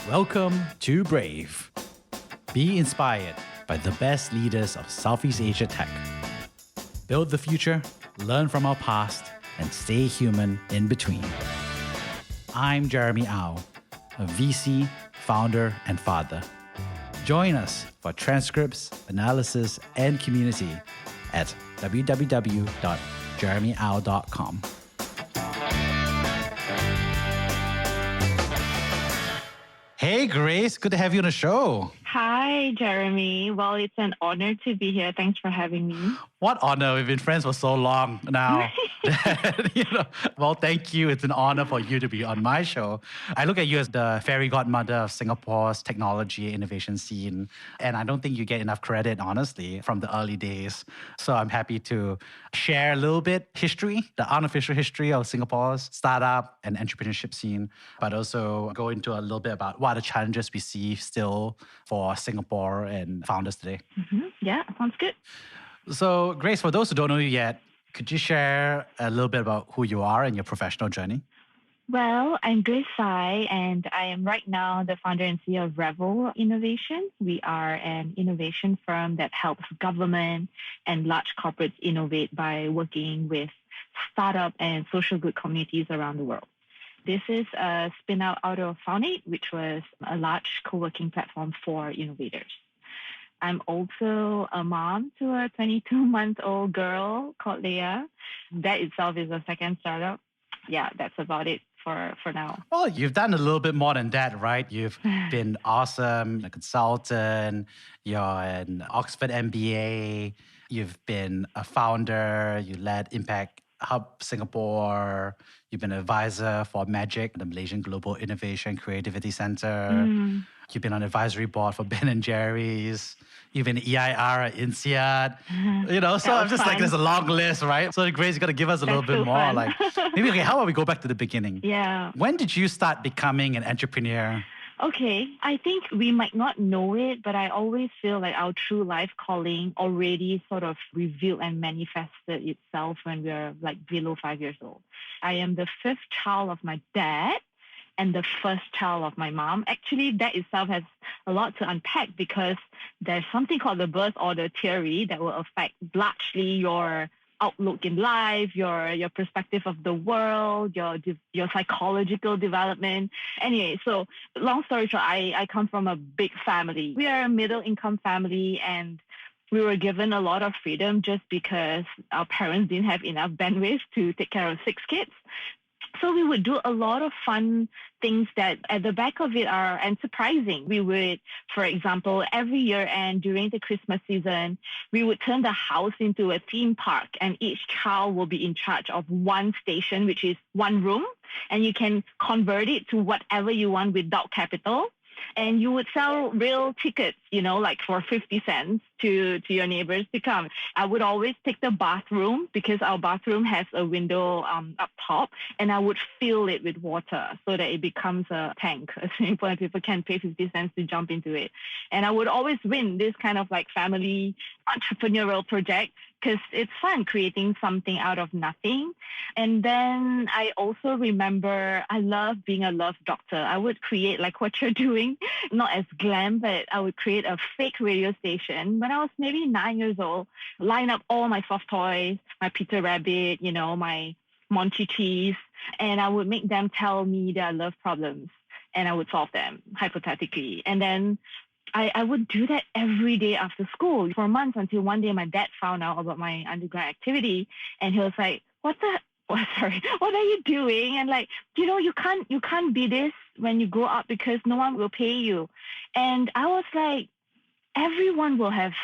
Welcome to Brave. Be inspired by the best leaders of Southeast Asia tech. Build the future, learn from our past, and stay human in between. I'm Jeremy Au, a VC, founder, and father. Join us for transcripts, analysis, and community at www.jeremyau.com. Hey, Grace. Good to have you on the show. Hi, Jeremy. Well, it's an honor to be here. Thanks for having me. What honor. We've been friends for so long now. Well, thank you. It's an honor for you to be on my show. I look at you as the fairy godmother of Singapore's technology innovation scene. And I don't think you get enough credit, honestly, from the early days. So I'm happy to share a little bit history, the unofficial history of Singapore's startup and entrepreneurship scene, but also go into a little bit about what are the challenges we see still for Singapore and founders today. Yeah, sounds good. So, Grace, for those who don't know you yet, could you share a little bit about who you are and your professional journey? Well, I'm Grace Sai, and I am right now the founder and CEO of Ravel Innovation. We are an innovation firm that helps government and large corporates innovate by working with startup and social good communities around the world. This is a spin-out out of Foundate, which was a large co-working platform for innovators. I'm also a mom to a 22-month-old girl called Leah. That itself is a second startup. Yeah, that's about it for now. Well, you've done a little bit more than that, right? You've been awesome, a consultant, you're an Oxford MBA, you've been a founder, you led Impact Hub Singapore, you've been an advisor for Magic, the Malaysian Global Innovation Creativity Center. You've been on the advisory board for Ben & Jerry's. You've been EIR at INSEAD. So I'm just like, there's a long list, right? So Grace, you got to give us a little bit more. Fun. Like, maybe, okay, how about we go back to the beginning? Yeah. When did you start becoming an entrepreneur? Okay, I think we might not know it, but I always feel like our true life calling already sort of revealed and manifested itself when we were like below 5 years old. I am the fifth child of my dad and the first child of my mom. Actually, that itself has a lot to unpack because there's something called the birth order theory that will affect largely your outlook in life, your perspective of the world, your psychological development. Anyway, so long story short, I come from a big family. We are a middle income family, and we were given a lot of freedom just because our parents didn't have enough bandwidth to take care of 6 kids. So we would do a lot of fun things that at the back of it are surprising. We would, for example, every year and during the Christmas season, we would turn the house into a theme park, and each child will be in charge of one station, which is one room, and you can convert it to whatever you want without capital. And you would sell real tickets, like for 50 cents to your neighbors to come. I would always take the bathroom because our bathroom has a window up top, and I would fill it with water so that it becomes a tank, a swimming pool, and people can pay 50 cents to jump into it. And I would always win this kind of like family entrepreneurial project because it's fun creating something out of nothing. And then I also remember I love being a love doctor. I would create like what you're doing, not as glam, but I would create a fake radio station when I was maybe 9 years old, line up all my soft toys, my Peter Rabbit, my Monchi cheese, and I would make them tell me their love problems, and I would solve them hypothetically. And then I would do that every day after school for months until one day my dad found out about my undergrad activity, and he was like, what are you doing? And like, you can't be this when you grow up because no one will pay you. And I was like, everyone will have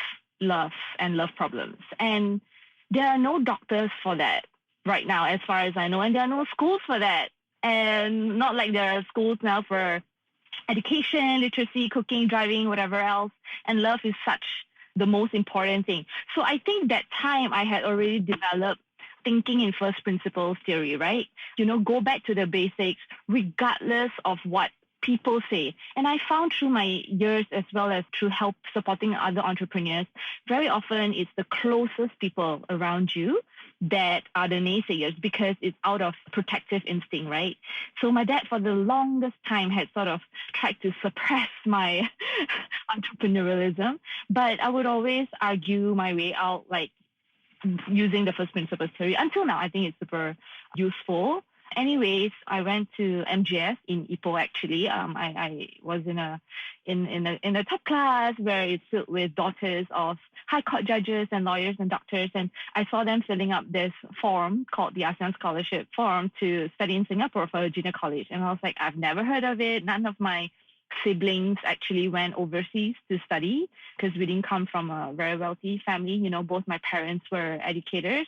love and love problems. And there are no doctors for that right now, as far as I know. And there are no schools for that. And not like there are schools now for education, literacy, cooking, driving, whatever else. And love is such the most important thing. So I think that time I had already developed thinking in first principles theory, right? Go back to the basics, regardless of what people say. And I found through my years as well as through help supporting other entrepreneurs, very often it's the closest people around you that are the naysayers because it's out of protective instinct, right? So my dad for the longest time had sort of tried to suppress my entrepreneurialism, but I would always argue my way out, like using the first principles theory. Until now, I think it's super useful. Anyways, I went to MGS in Ipoh. Actually, I was in a top class where it's filled with daughters of high court judges and lawyers and doctors, and I saw them filling up this form called the ASEAN Scholarship Form to study in Singapore for a junior college. And I was like, I've never heard of it. None of my siblings actually went overseas to study because we didn't come from a very wealthy family. Both my parents were educators,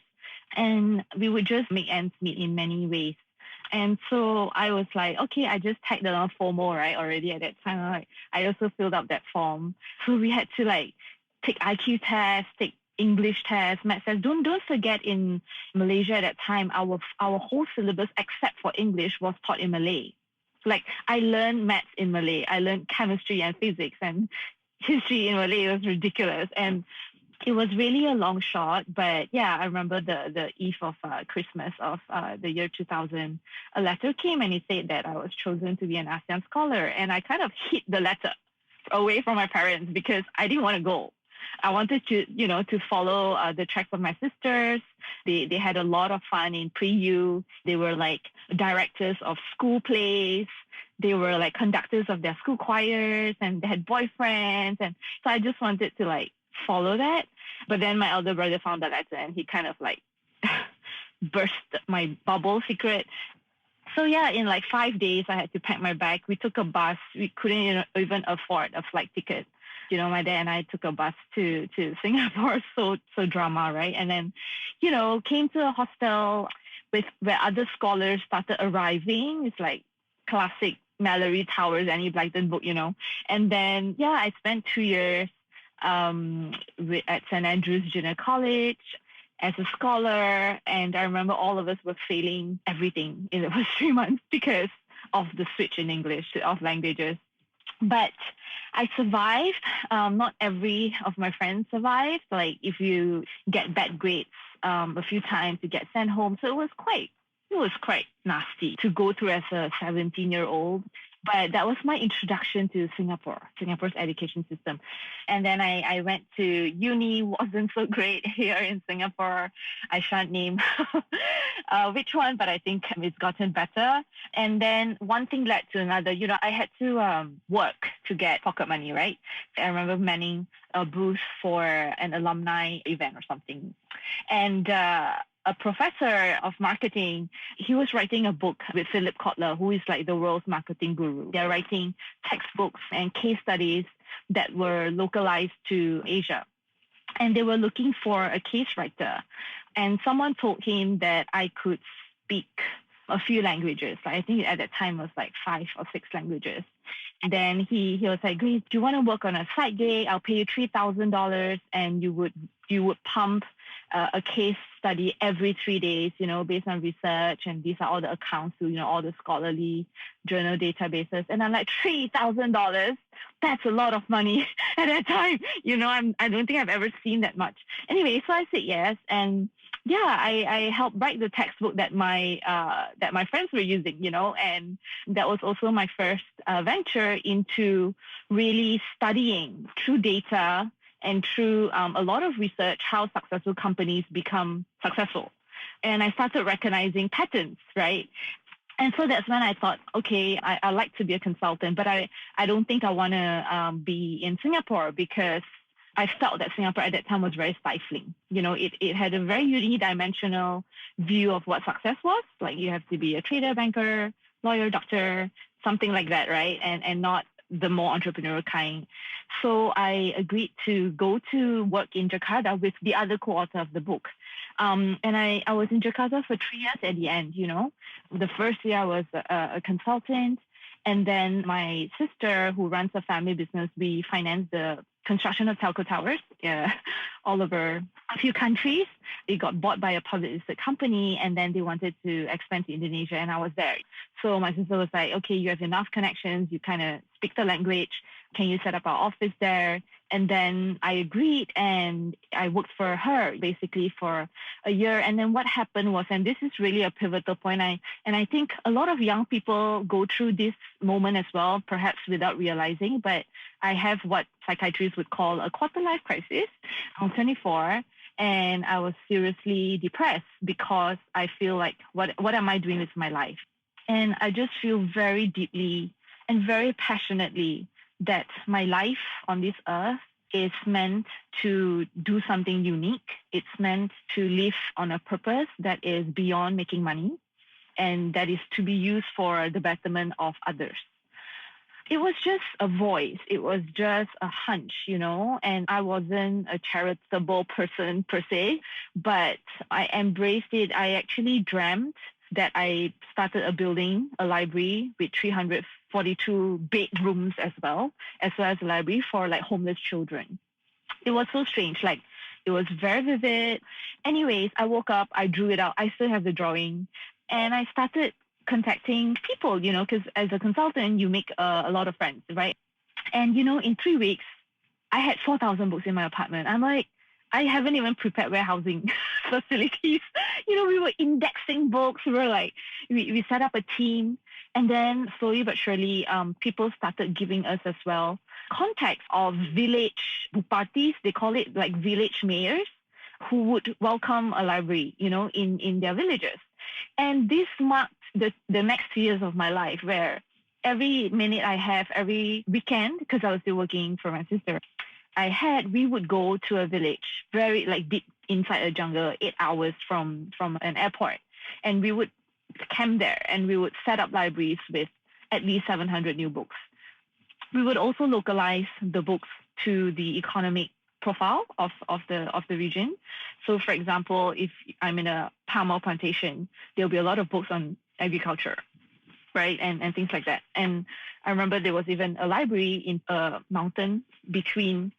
and we would just make ends meet in many ways. And so I was like, okay, I just tagged along FOMO, right, already at that time. I also filled out that form. So we had to take IQ tests, take English tests, math tests. Don't forget, in Malaysia at that time, our whole syllabus except for English was taught in Malay. I learned maths in Malay. I learned chemistry and physics and history in Malay. It was ridiculous. And it was really a long shot, but yeah, I remember the eve of Christmas of the year 2000, a letter came and it said that I was chosen to be an ASEAN scholar, and I kind of hid the letter away from my parents because I didn't want to go. I wanted to follow the tracks of my sisters. They had a lot of fun in pre-U. They were directors of school plays. They were conductors of their school choirs, and they had boyfriends, and so I just wanted to follow that. But then my elder brother found the letter and he kind of burst my bubble secret. So yeah, in 5 days, I had to pack my bag. We took a bus. We couldn't even afford a flight ticket. My dad and I took a bus to Singapore. So drama, right? And then, came to a hostel where other scholars started arriving. It's classic Mallory Towers, Annie Blyton book, And then, yeah, I spent 2 years at St. Andrew's Junior College as a scholar, and I remember all of us were failing everything in the first 3 months because of the switch in English of languages. But I survived. Not every of my friends survived. If you get bad grades a few times, you get sent home. So it was quite nasty to go through as a 17-year-old. But that was my introduction to Singapore's education system. And then I went to uni, wasn't so great here in Singapore. I shan't name which one, but I think it's gotten better. And then one thing led to another. I had to work to get pocket money, right? I remember manning a booth for an alumni event or something. And a professor of marketing, he was writing a book with Philip Kotler, who is the world's marketing guru. They're writing textbooks and case studies that were localized to Asia. And they were looking for a case writer. And someone told him that I could speak a few languages. I think at that time it was 5 or 6 languages. And then he was like, Grace, do you want to work on a side gig? I'll pay you $3,000 and you would pump a case study every 3 days, based on research, and these are all the accounts to, all the scholarly journal databases. And I'm like, $3,000? That's a lot of money at that time. I don't think I've ever seen that much. Anyway, so I said yes, and yeah, I helped write the textbook that my friends were using, and that was also my first venture into really studying through data and through a lot of research how successful companies become successful. And I started recognizing patterns, right? And so that's when I thought, okay, I like to be a consultant, but I don't think I want to be in Singapore because I felt that Singapore at that time was very stifling. It had a very unidimensional view of what success was. You have to be a trader, banker, lawyer, doctor, something like that, right? And not the more entrepreneurial kind. So I agreed to go to work in Jakarta with the other co-author of the book. And I was in Jakarta for 3 years at the end, The first year I was a consultant. And then my sister, who runs a family business, we financed the construction of telco towers all over a few countries. It got bought by a public listed company, and then they wanted to expand to Indonesia, and I was there. So my sister was like, okay, you have enough connections, you kind of speak the language, can you set up our office there? And then I agreed, and I worked for her basically for a year. And then what happened was, and this is really a pivotal point, and I think a lot of young people go through this moment as well, perhaps without realizing, but I have what psychiatrists would call a quarter life crisis. I'm 24, and I was seriously depressed because I feel like, what am I doing with my life? And I just feel very deeply and very passionately that my life on this earth is meant to do something unique. It's meant to live on a purpose that is beyond making money, and that is to be used for the betterment of others. It was just a voice. It was just a hunch, and I wasn't a charitable person per se, but I embraced it. I actually dreamt that I started a library with 342 bedrooms as well as a library for like homeless children. It was so strange. Like, it was very vivid. Anyways, I woke up, I drew it out. I still have the drawing, and I started contacting people, because as a consultant, you make a lot of friends, right? And, in 3 weeks, I had 4,000 books in my apartment. I'm like, I haven't even prepared warehousing facilities. We were indexing books. We were like, we set up a team. And then slowly but surely, people started giving us as well contacts of village parties. They call it like village mayors who would welcome a library, in their villages. And this marked the next 2 years of my life, where every minute I have, every weekend, because I was still working for my sister, we would go to a village, very like deep inside a jungle, 8 hours from an airport. And we would camp there, and we would set up libraries with at least 700 new books. We would also localize the books to the economic profile of the region. So for example, if I'm in a palm oil plantation, there'll be a lot of books on agriculture, right? And things like that. And I remember there was even a library in a mountain between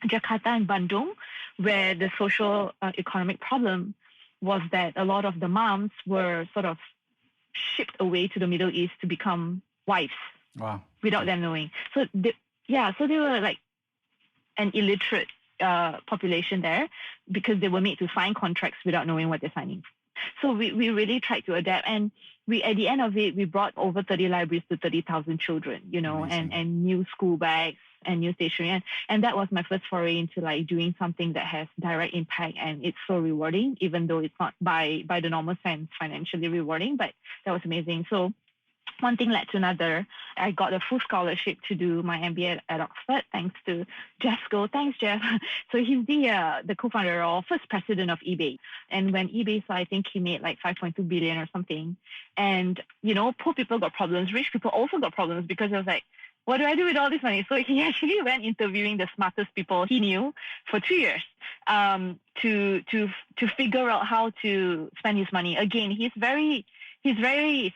Jakarta and Bandung, where the social economic problem was that a lot of the moms were sort of shipped away to the Middle East to become wives. Wow. Without them knowing. So they were like an illiterate population there, because they were made to sign contracts without knowing what they're signing. So we really tried to adapt, and at the end of it, we brought over 30 libraries to 30,000 children, and new school bags and new stationery. And that was my first foray into like doing something that has direct impact, and it's so rewarding, even though it's not by the normal sense financially rewarding, but that was amazing. So one thing led to another. I got a full scholarship to do my MBA at Oxford, thanks to Jeff Go. Thanks, Jeff. So he's the co-founder or first president of eBay. And when eBay saw, I think he made like 5.2 billion or something. And, poor people got problems. Rich people also got problems, because it was like, what do I do with all this money? So he actually went interviewing the smartest people he knew for 2 years to figure out how to spend his money. Again, he's very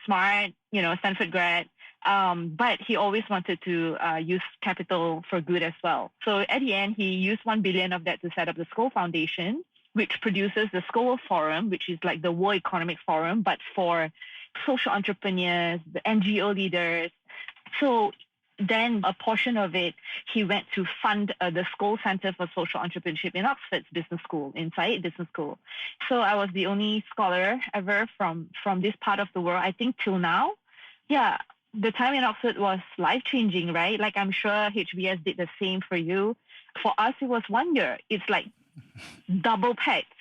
smart, Stanford grad, but he always wanted to use capital for good as well. So at the end, he used 1 billion of that to set up the Skoll Foundation, which produces the Skoll Forum, which is like the World Economic Forum, but for social entrepreneurs, the NGO leaders. So then a portion of it, he went to fund the Skoll Center for Social Entrepreneurship in Oxford's business school, INSEAD business school. So I was the only scholar ever from this part of the world, I think, till now. Yeah, the time in Oxford was life-changing, right? Like, I'm sure HBS did the same for you. For us, it was 1 year. It's like double packed.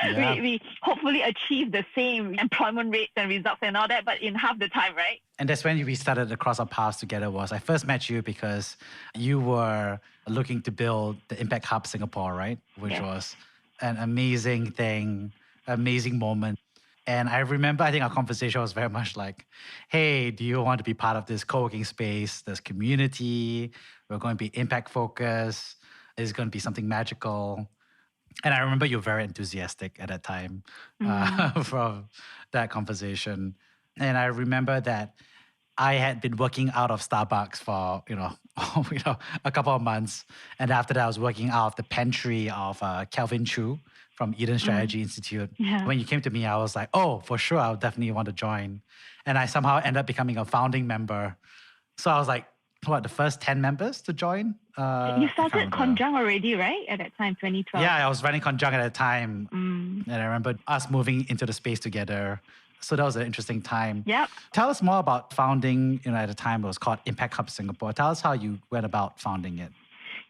Yeah. We hopefully achieve the same employment rates and results and all that, but in half the time, right? And that's when we started to cross our paths together. I first met you because you were looking to build the Impact Hub Singapore, right? Which was an amazing thing, amazing moment. And I remember, I think our conversation was very much like, hey, do you want to be part of this co-working space, this community? We're going to be impact focused. It's going to be something magical. And I remember you were very enthusiastic at that time from that conversation. And I remember that I had been working out of Starbucks for, a couple of months. And after that, I was working out of the pantry of Kelvin Chu from Eden Strategy Institute. Yeah. When you came to me, I was like, oh, for sure, I'll definitely want to join. And I somehow ended up becoming a founding member. So I was like, the first 10 members to join? You started Conjung already, right? At that time, 2012. Yeah, I was running Conjung at that time. And I remember us moving into the space together. So that was an interesting time. Yep. Tell us more about founding, at the time it was called Impact Hub Singapore. Tell us how you went about founding it.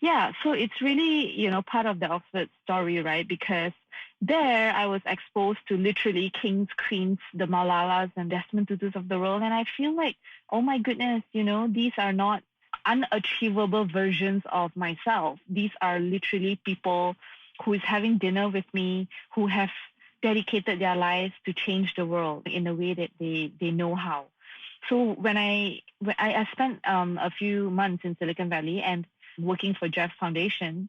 Yeah, so it's really, part of the Oxford story, right? Because there I was exposed to literally kings, queens, the Malalas and Desmond Tutus of the world. And I feel like, oh my goodness, these are not unachievable versions of myself. These are literally people who is having dinner with me, who have dedicated their lives to change the world in a way that they know how. So when I spent a few months in Silicon Valley and working for Jeff's Foundation,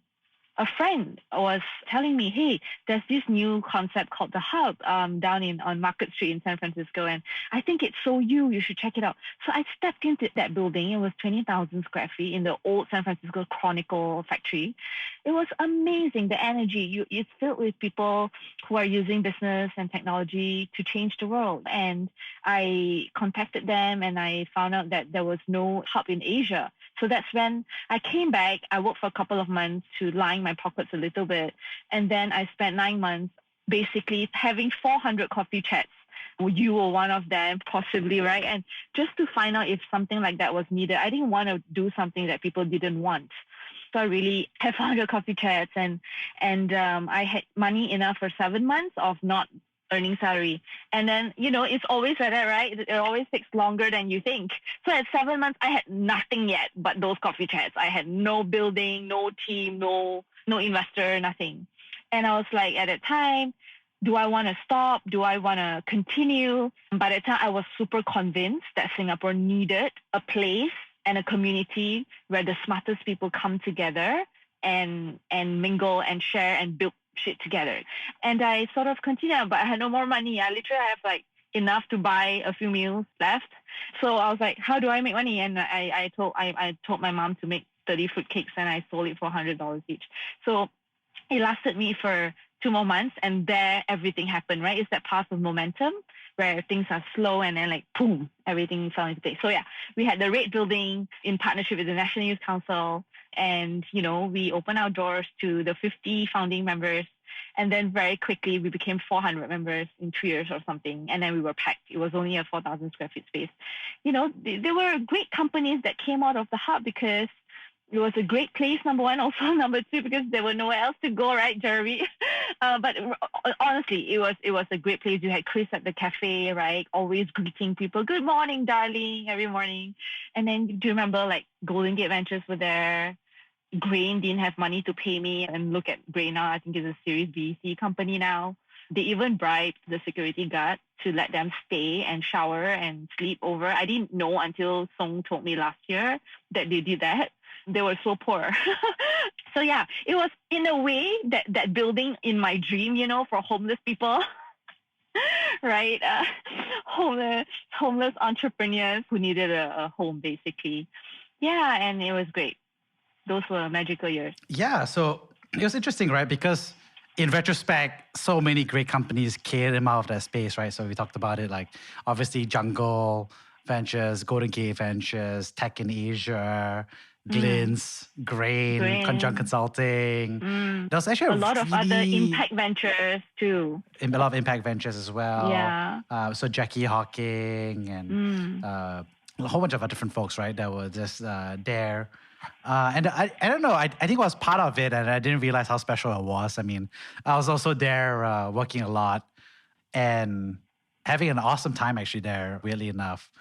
a friend was telling me, hey, there's this new concept called the Hub down on Market Street in San Francisco. And I think it's so you should check it out. So I stepped into that building. It was 20,000 square feet in the old San Francisco Chronicle factory. It was amazing. The energy, it's filled with people who are using business and technology to change the world. And I contacted them and I found out that there was no hub in Asia. So that's when I came back. I worked for a couple of months to line my pockets a little bit. And then I spent 9 months basically having 400 coffee chats. You were one of them, possibly, right? And just to find out if something like that was needed. I didn't want to do something that people didn't want. So I really had 400 coffee chats and I had money enough for 7 months of not earning salary. And then, it's always like that, right? It always takes longer than you think. So at 7 months, I had nothing yet but those coffee chats. I had no building, no team, no investor, nothing. And I was like, at that time, do I want to stop? Do I want to continue? By that time, I was super convinced that Singapore needed a place and a community where the smartest people come together and mingle and share and build shit together. And I sort of continued, but I had no more money. I literally have enough to buy a few meals left. So I was like, how do I make money? And I told my mom to make 30 fruitcakes and I sold it for $100 each. So it lasted me for 2 more months and there everything happened, right? It's that path of momentum where things are slow and then boom, everything fell into place. So yeah, we had the Red Building in partnership with the National Youth Council. And, we opened our doors to the 50 founding members. And then very quickly, we became 400 members in 2 years or something. And then we were packed. It was only a 4,000 square feet space. There were great companies that came out of the hub because it was a great place, number one. Also, number two, because there were nowhere else to go, right, Jeremy? But honestly, it was a great place. You had Chris at the cafe, right? Always greeting people. Good morning, darling, every morning. And then do you remember Golden Gate Ventures were there? Grain didn't have money to pay me. And look at Grain now. I think it's a Series B, C company now. They even bribed the security guard to let them stay and shower and sleep over. I didn't know until Song told me last year that they did that. They were so poor. So yeah, it was in a way that building in my dream, for homeless people, right? Homeless entrepreneurs who needed a home, basically. Yeah, and it was great. Those were magical years. Yeah, so it was interesting, right? Because in retrospect, so many great companies came out of that space, right? So we talked about it, obviously Jungle Ventures, Golden Gate Ventures, Tech in Asia, Glints, Grain, Conjunct Consulting. There was actually a lot of other impact ventures too. A lot of impact ventures as well. Yeah. So Jackie Hawking and a whole bunch of other different folks, right, that were just there. And I don't know, I think I was part of it and I didn't realize how special it was. I mean, I was also there working a lot and having an awesome time actually there, weirdly enough.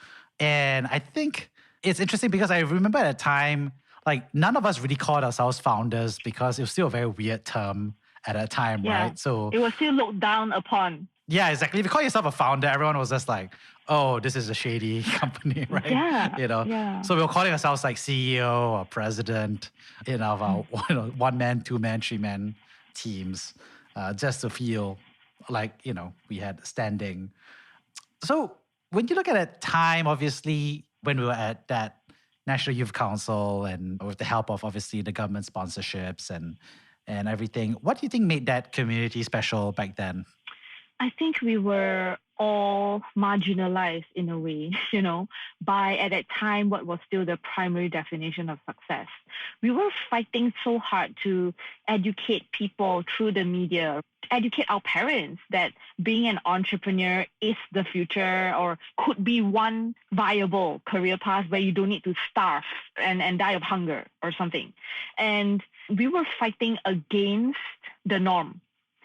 And I think it's interesting because I remember at a time, none of us really called ourselves founders because it was still a very weird term at that time, right? So it was still looked down upon. Yeah, exactly. If you call yourself a founder, everyone was just like, oh, this is a shady company, right? Yeah. Yeah. So we were calling ourselves CEO or president, of our 1-man, 2-man, 3-man teams, just to feel like, we had standing. So when you look at that time, obviously, when we were at that National Youth Council and with the help of obviously the government sponsorships and everything. What do you think made that community special back then? I think we were all marginalized in a way, by at that time what was still the primary definition of success. We were fighting so hard to educate people through the media, educate our parents that being an entrepreneur is the future or could be one viable career path where you don't need to starve and die of hunger or something. And we were fighting against the norm.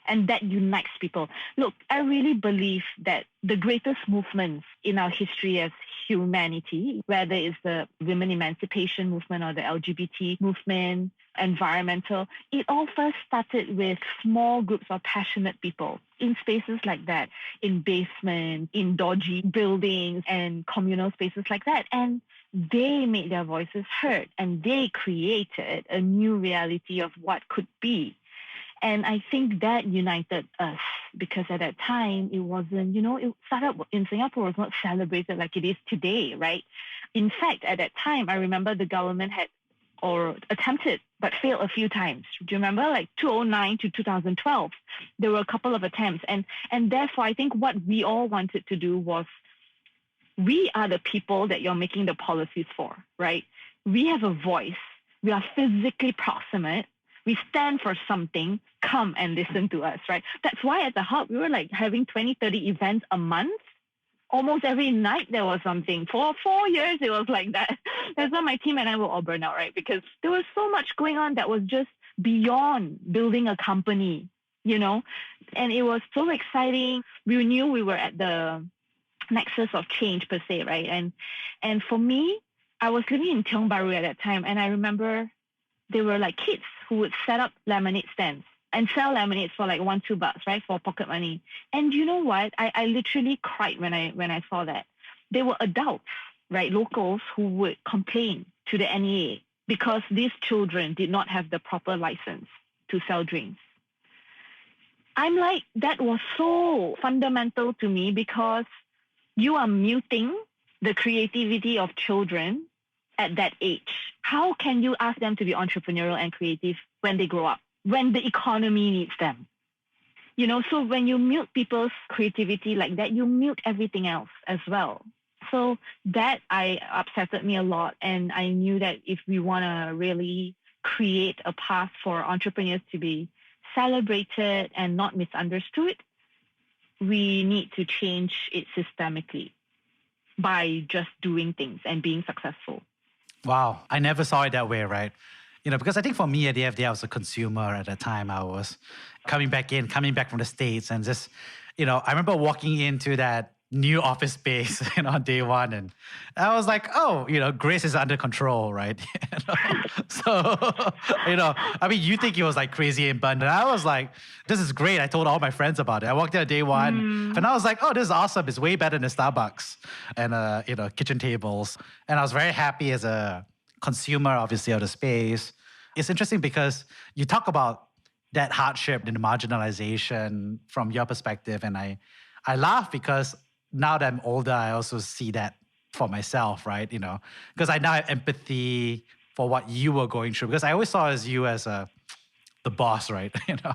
And that unites people. Look, I really believe that the greatest movements in our history as humanity, whether it's the women emancipation movement or the LGBT movement, environmental, it all first started with small groups of passionate people in spaces like that, in basements, in dodgy buildings and communal spaces like that. And they made their voices heard and they created a new reality of what could be. And I think that united us because at that time, it wasn't, startup in Singapore was not celebrated like it is today, right? In fact, at that time, I remember the government had or attempted but failed a few times. Do you remember? Like 2009 to 2012, there were a couple of attempts. And therefore, I think what we all wanted to do was we are the people that you're making the policies for, right? We have a voice. We are physically proximate. We stand for something, come and listen to us, right? That's why at the Hub, we were like having 20, 30 events a month. Almost every night there was something. For 4 years, it was like that. That's why my team and I were all burnt out, right? Because there was so much going on that was just beyond building a company, And it was so exciting. We knew we were at the nexus of change per se, right? And for me, I was living in Tiong Bahru at that time. And I remember they were like kids who would set up lemonade stands and sell lemonades for like $1-2, right, for pocket money. And you know what? I literally cried when I saw that. They were adults, right, locals who would complain to the NEA because these children did not have the proper license to sell drinks. I'm like, that was so fundamental to me because you are muting the creativity of children at that age. How can you ask them to be entrepreneurial and creative when they grow up, when the economy needs them? So when you mute people's creativity like that, you mute everything else as well. So that upsetted me a lot. And I knew that if we want to really create a path for entrepreneurs to be celebrated and not misunderstood, we need to change it systemically by just doing things and being successful. Wow. I never saw it that way, right? Because I think for me at the end of the day, I was a consumer at that time. I was coming back from the States and just, I remember walking into that new office space, on day one. And I was like, oh, Grace is under control, right? So, you think it was like crazy and abundant. I was like, this is great. I told all my friends about it. I walked in on day one and I was like, oh, this is awesome. It's way better than Starbucks and, kitchen tables. And I was very happy as a consumer, obviously, of the space. It's interesting because you talk about that hardship and the marginalization from your perspective. And I laugh because now that I'm older, I also see that for myself, right? Because I now have empathy for what you were going through. Because I always saw you as the boss, right?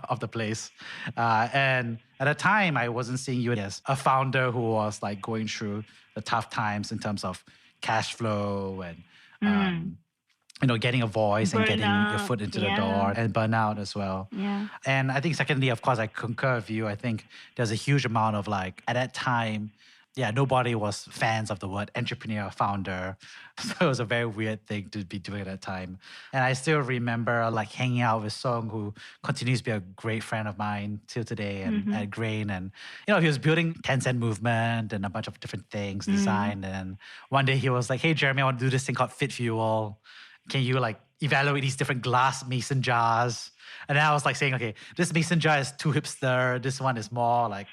Of the place. And at the time, I wasn't seeing you as a founder who was like going through the tough times in terms of cash flow and getting a voice and getting your foot into the door and burnout as well. Yeah. And I think secondly, of course, I concur with you. I think there's a huge amount of like, at that time, nobody was fans of the word entrepreneur, founder. So it was a very weird thing to be doing at that time. And I still remember like hanging out with Song, who continues to be a great friend of mine till today and at Grain. And, he was building 10-cent movement and a bunch of different things, design. And one day he was like, hey, Jeremy, I want to do this thing called Fit Fuel. Can you like evaluate these different glass mason jars? And then I was like saying, okay, this mason jar is too hipster. This one is more like,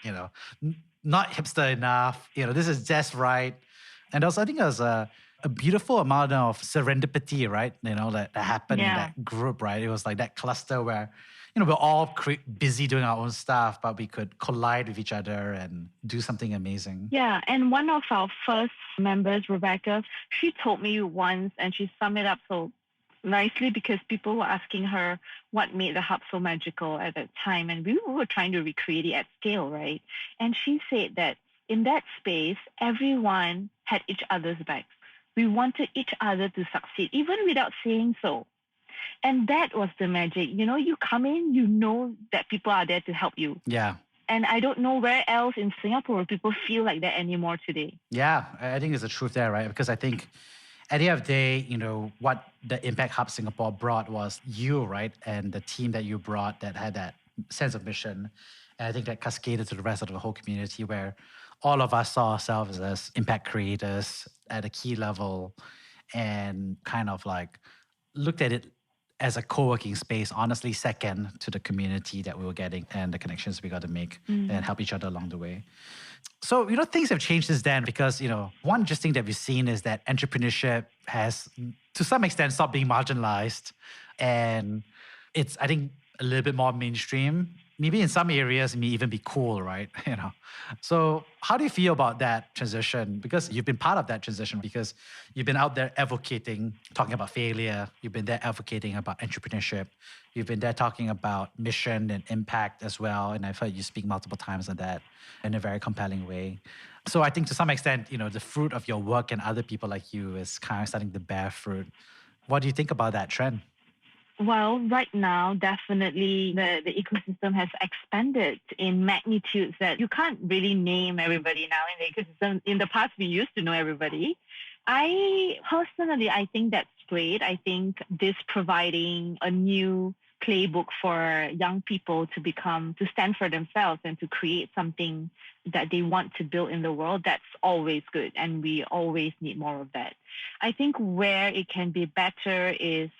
not hipster enough. This is just right. And also I think it was a beautiful amount of serendipity, right? That happened in that group, right? It was like that cluster where, we're all busy doing our own stuff, but we could collide with each other and do something amazing. Yeah, and one of our first members, Rebecca, she told me once, and she summed it up so nicely because people were asking her what made the hub so magical at that time, and we were trying to recreate it at scale, right? And she said that in that space, everyone had each other's backs. We wanted each other to succeed, even without saying so. And that was the magic. You come in, that people are there to help you. Yeah. And I don't know where else in Singapore people feel like that anymore today. Yeah, I think there's a truth there, right? Because I think at the end of the day, what the Impact Hub Singapore brought was you, right? And the team that you brought that had that sense of mission. And I think that cascaded to the rest of the whole community where all of us saw ourselves as impact creators at a key level and kind of like looked at it as a co-working space, honestly, second to the community that we were getting and the connections we got to make and help each other along the way. So, things have changed since then because, one interesting that we've seen is that entrepreneurship has, to some extent, stopped being marginalized. And it's, I think, a little bit more mainstream. Maybe in some areas, it may even be cool, right? So how do you feel about that transition? Because you've been part of that transition because you've been out there advocating, talking about failure. You've been there advocating about entrepreneurship. You've been there talking about mission and impact as well. And I've heard you speak multiple times on that in a very compelling way. So I think to some extent, the fruit of your work and other people like you is kind of starting to bear fruit. What do you think about that trend? Well, right now, definitely the ecosystem has expanded in magnitudes that you can't really name everybody now in the ecosystem. In the past, we used to know everybody. I think that's great. I think this providing a new playbook for young people to stand for themselves and to create something that they want to build in the world, that's always good. And we always need more of that. I think where it can be better is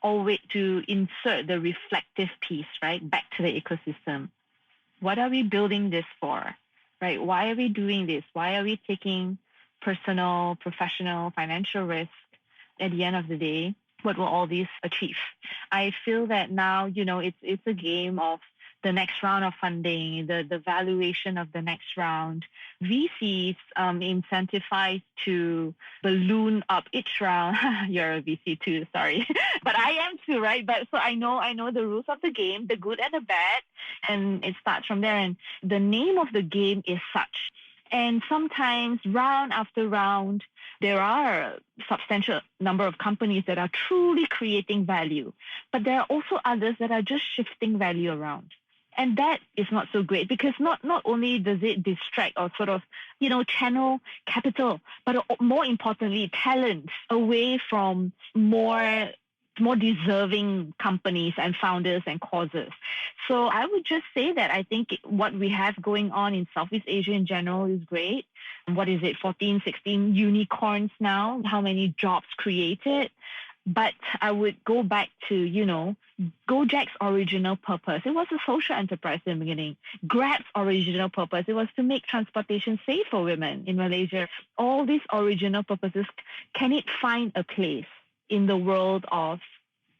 always to insert the reflective piece, right, back to the ecosystem. What are we building this for, right? Why are we doing this? Why are we taking personal, professional, financial risk? At the end of the day, what will all these achieve? I feel that now, it's a game of the next round of funding, the valuation of the next round. VCs incentivized to balloon up each round. You're a VC too, sorry. But I am too, right? But so I know the rules of the game, the good and the bad, and it starts from there. And the name of the game is such. And sometimes round after round, there are a substantial number of companies that are truly creating value. But there are also others that are just shifting value around. And that is not so great because not only does it distract or sort of, channel capital, but more importantly, talent away from more deserving companies and founders and causes. So I would just say that I think what we have going on in Southeast Asia in general is great. What is it, 14, 16 unicorns now? How many jobs created? But I would go back to, Gojek's original purpose. It was a social enterprise in the beginning. Grab's original purpose. It was to make transportation safe for women in Malaysia. All these original purposes, can it find a place in the world of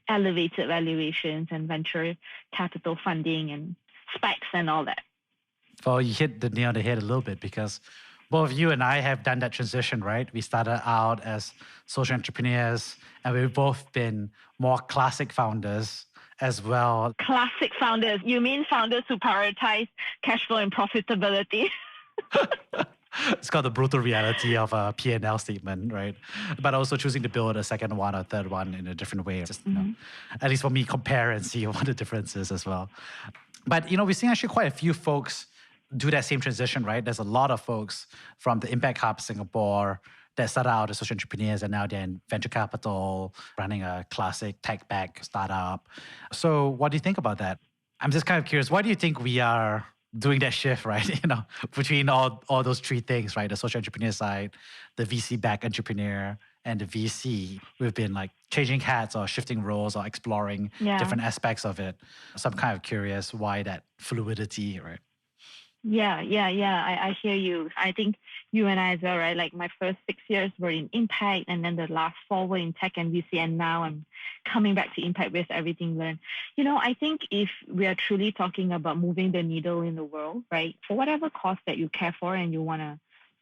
elevated valuations and venture capital funding and SPACs and all that? Well, you hit the nail on the head a little bit because both you and I have done that transition, right? We started out as social entrepreneurs and we've both been more classic founders as well. Classic founders? You mean founders who prioritize cash flow and profitability? It's called the brutal reality of a P&L statement, right? But also choosing to build a second one or third one in a different way. Just, at least for me, compare and see what the difference is as well. But, we've seen actually quite a few folks do that same transition, right? There's a lot of folks from the Impact Hub Singapore that started out as social entrepreneurs and now they're in venture capital, running a classic tech-backed startup. So what do you think about that? I'm just kind of curious, why do you think we are doing that shift, right? Between all those three things, right? The social entrepreneur side, the VC-backed entrepreneur, and the VC. We've been like changing hats or shifting roles or exploring different aspects of it. So I'm kind of curious why that fluidity, right? Yeah. I hear you. I think you and I as well, right? Like my first 6 years were in impact, and then the last four were in tech and VC, and now I'm coming back to impact with everything learned. I think if we are truly talking about moving the needle in the world, right, for whatever cause that you care for and you want to,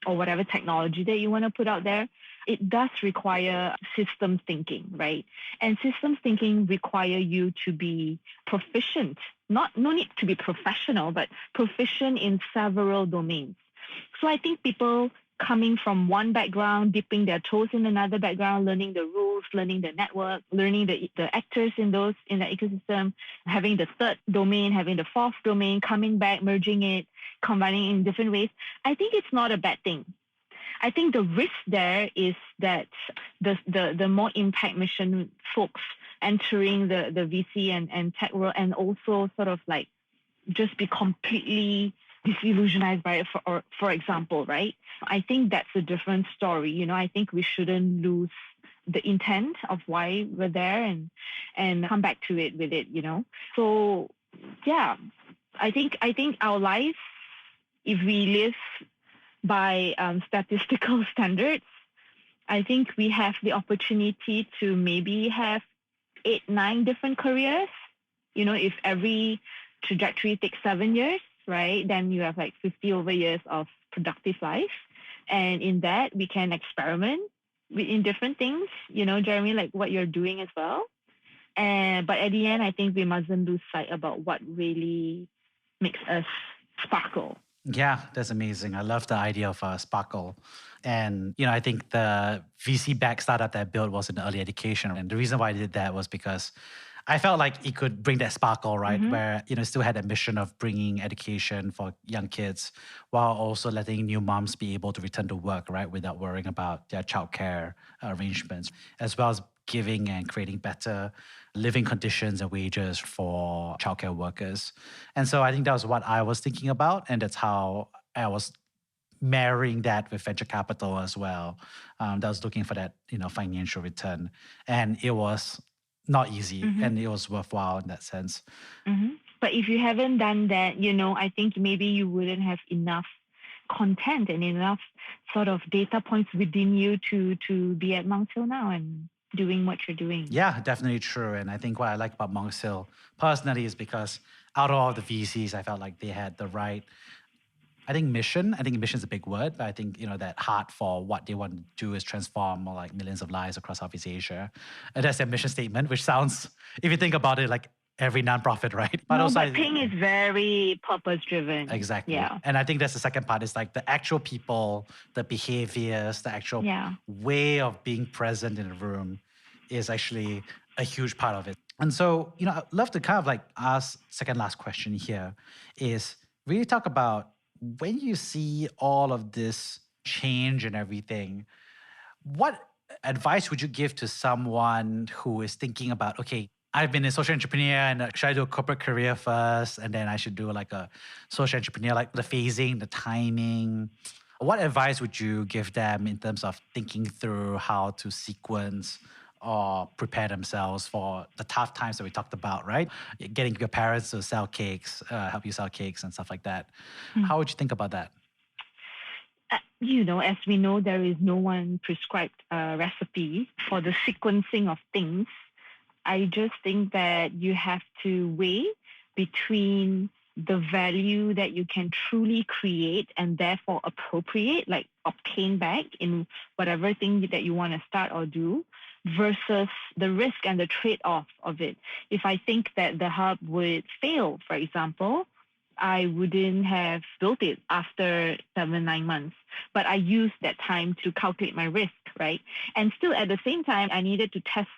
or whatever technology that you want to put out there, it does require systems thinking, right? And systems thinking require you to be proficient, no need to be professional, but proficient in several domains. So I think people coming from one background, dipping their toes in another background, learning the rules, learning the network, learning the actors in the ecosystem, having the third domain, having the fourth domain, coming back, merging it, combining in different ways. I think it's not a bad thing. I think the risk there is that the more impact mission folks entering the VC and tech world, and also sort of like just be completely disillusionized by it, for example, right? I think that's a different story. I think we shouldn't lose the intent of why we're there and come back to it with it. So yeah, I think our life, if we live by statistical standards, I think we have the opportunity to maybe have 8, 9 different careers. If every trajectory takes 7 years, right, then you have like 50 over years of productive life. And in that, we can experiment in different things, Jeremy, like what you're doing as well. But at the end, I think we mustn't lose sight about what really makes us sparkle. Yeah, that's amazing. I love the idea of sparkle. And, I think the VC-backed startup that I built was in early education. And the reason why I did that was because I felt like it could bring that sparkle, right? Mm-hmm. Where, still had that mission of bringing education for young kids while also letting new moms be able to return to work, right? Without worrying about their childcare arrangements, as well as giving and creating better living conditions and wages for childcare workers. And so I think that was what I was thinking about. And that's how I was marrying that with venture capital as well. That was looking for that, financial return. And it was not easy, and it was worthwhile in that sense. But if you haven't done that, I think maybe you wouldn't have enough content and enough sort of data points within you to be at Monks Hill now and doing what you're doing. Yeah, definitely true. And I think what I like about Monks Hill personally is because out of all the VCs, I felt like they had the right, mission. I think mission is a big word, but I think, that heart for what they want to do is transform more like millions of lives across Southeast Asia. And that's their mission statement, which sounds, if you think about it, like every nonprofit, right? But Ping is very purpose-driven. Exactly. Yeah. And I think that's the second part, is like the actual people, the behaviors, the actual way of being present in a room is actually a huge part of it. And so, I'd love to kind of like ask second last question here is really talk about when you see all of this change and everything, what advice would you give to someone who is thinking about, okay, I've been a social entrepreneur and should I do a corporate career first and then I should do like a social entrepreneur, like the phasing, the timing. What advice would you give them in terms of thinking through how to sequence or prepare themselves for the tough times that we talked about, right? Getting your parents to sell cakes, help you sell cakes and stuff like that. How would you think about that? As we know, there is no one prescribed recipe for the sequencing of things. I just think that you have to weigh between the value that you can truly create and therefore appropriate, like obtain back in whatever thing that you want to start or do, versus the risk and the trade-off of it. If I think that the hub would fail, for example, I wouldn't have built it after 7-9 months. But I used that time to calculate my risk, right? And still at the same time, I needed to test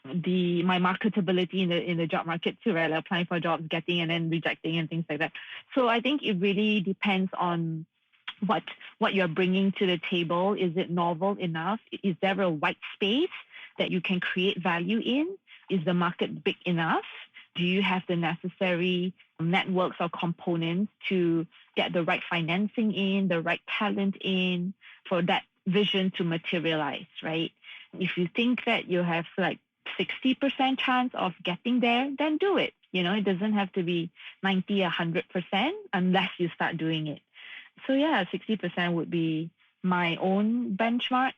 my marketability in the job market too, right? Like applying for jobs, getting and then rejecting and things like that. So I think it really depends on what you're bringing to the table. Is it novel enough? Is there a white space that you can create value in? Is the market big enough? Do you have the necessary networks or components to get the right financing in, the right talent in for that vision to materialize, right? If you think that you have like 60% chance of getting there, then do it. It doesn't have to be 90, 100% unless you start doing it. So yeah, 60% would be my own benchmark.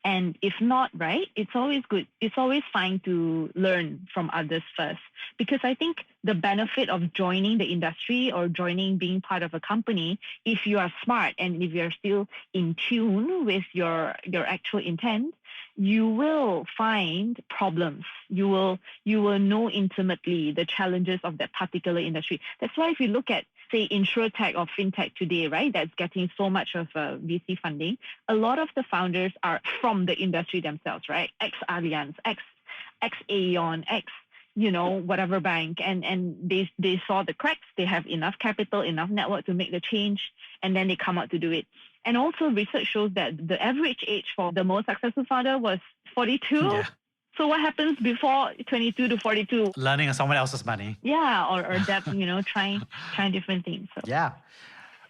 And if not, right, it's always good. It's always fine to learn from others first. Because I think the benefit of joining the industry or being part of a company, if you are smart and if you're still in tune with your actual intent, you will find problems. You will know intimately the challenges of that particular industry. That's why if you look at, say, insurtech or fintech today, right, that's getting so much of VC funding, a lot of the founders are from the industry themselves, right? Ex-Allianz, ex-Aeon, whatever bank. And they saw the cracks. They have enough capital, enough network to make the change, and then they come out to do it. And also research shows that the average age for the most successful founder was 42. Yeah. So what happens before 22 to 42? Learning on someone else's money. Yeah, or that, trying different things. So. Yeah.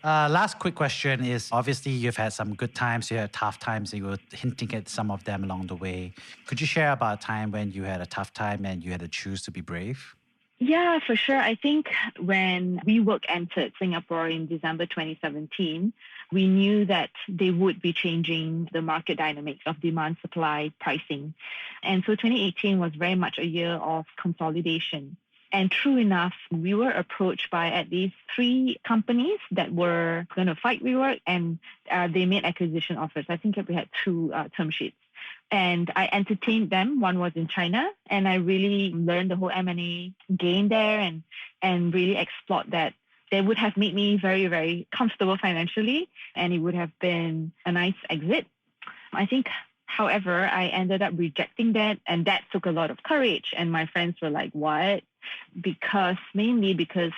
Last quick question is, obviously you've had some good times, you had tough times, you were hinting at some of them along the way. Could you share about a time when you had a tough time and you had to choose to be brave? Yeah, for sure. I think when WeWork entered Singapore in December 2017, we knew that they would be changing the market dynamics of demand, supply, pricing. And so 2018 was very much a year of consolidation. And true enough, we were approached by at least 3 companies that were going to fight WeWork, and they made acquisition offers. I think we had 2 term sheets. And I entertained them. One was in China, and I really learned the whole M&A game there and really explored that. They would have made me very, very comfortable financially, and it would have been a nice exit. I think, however, I ended up rejecting that, and that took a lot of courage. And my friends were like, what? Mainly because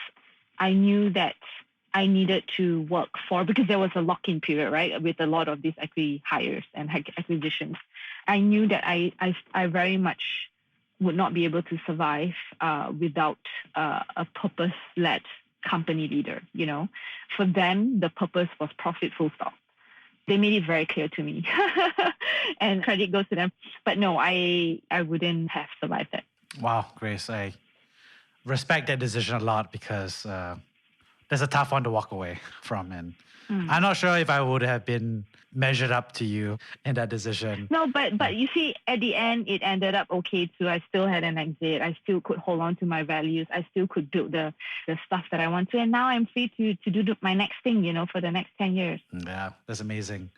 I knew that I needed to work because there was a lock-in period, right, with a lot of these hires and acquisitions. I knew that I very much would not be able to survive without a purpose-led company leader. For them, the purpose was profit, full stop. They made it very clear to me, and credit goes to them. But no, I wouldn't have survived that. Wow, Grace, I respect that decision a lot because that's a tough one to walk away from. And I'm not sure if I would have been measured up to you in that decision. No, but you see, at the end, it ended up okay too. I still had an exit. I still could hold on to my values. I still could build the stuff that I want to. And now I'm free to do my next thing, for the next 10 years. Yeah, that's amazing.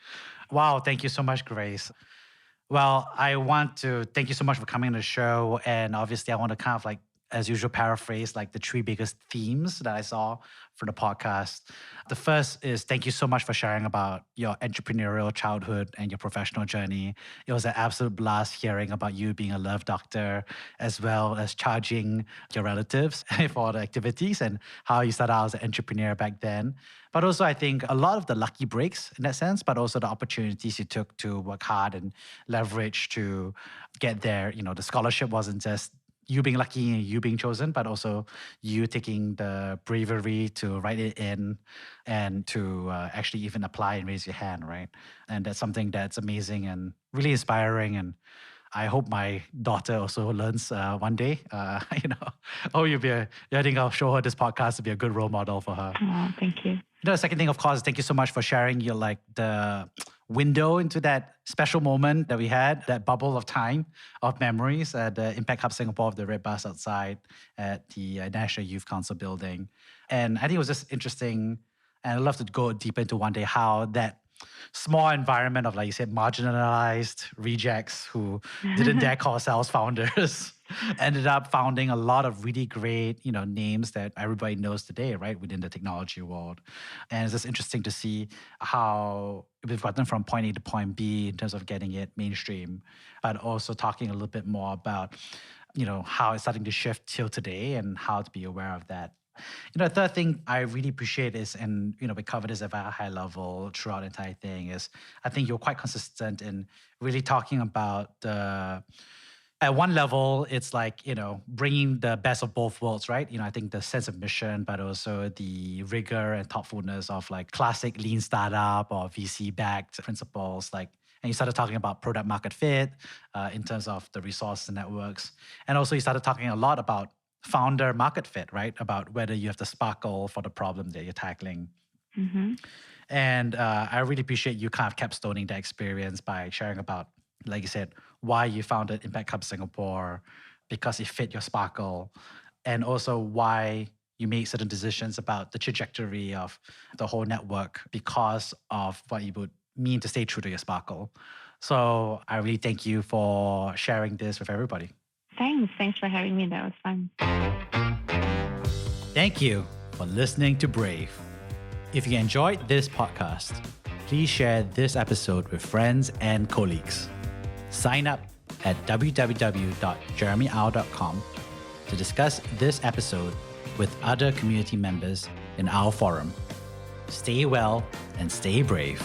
Wow, thank you so much, Grace. Well, I want to thank you so much for coming on the show. And obviously, I want to kind of as usual, paraphrase the 3 biggest themes that I saw from the podcast. The first is thank you so much for sharing about your entrepreneurial childhood and your professional journey. It was an absolute blast hearing about you being a love doctor, as well as charging your relatives for the activities and how you started out as an entrepreneur back then. But also, I think a lot of the lucky breaks in that sense, but also the opportunities you took to work hard and leverage to get there. The scholarship wasn't just you being lucky and you being chosen, but also you taking the bravery to write it in and to actually even apply and raise your hand, right? And that's something that's amazing and really inspiring. And I hope my daughter also learns one day. I think I'll show her this podcast to be a good role model for her. Oh, thank you. The second thing, of course, thank you so much for sharing your the window into that special moment that we had, that bubble of time of memories at the Impact Hub Singapore of the Red Bus outside at the National Youth Council building. And I think it was just interesting, and I'd love to go deeper into one day how that small environment of, like you said, marginalized rejects who didn't dare call ourselves founders ended up founding a lot of really great, names that everybody knows today, right, within the technology world. And it's just interesting to see how we've gotten from point A to point B in terms of getting it mainstream, but also talking a little bit more about, how it's starting to shift till today and how to be aware of that. The third thing I really appreciate is, and we covered this at a high level throughout the entire thing, is I think you're quite consistent in really talking about at one level, it's bringing the best of both worlds, right? I think the sense of mission, but also the rigor and thoughtfulness of classic lean startup or VC-backed principles, And you started talking about product market fit in terms of the resource and networks. And also you started talking a lot about founder market fit, right? About whether you have the sparkle for the problem that you're tackling. Mm-hmm. And I really appreciate you kind of capstoning that experience by sharing about, like you said, why you founded Impact Hub Singapore, because it fit your sparkle, and also why you made certain decisions about the trajectory of the whole network because of what it would mean to stay true to your sparkle. So I really thank you for sharing this with everybody. Thanks for having me. That was fun. Thank you for listening to Brave. If you enjoyed this podcast, please share this episode with friends and colleagues. Sign up at www.jeremyau.com to discuss this episode with other community members in our forum. Stay well and stay brave.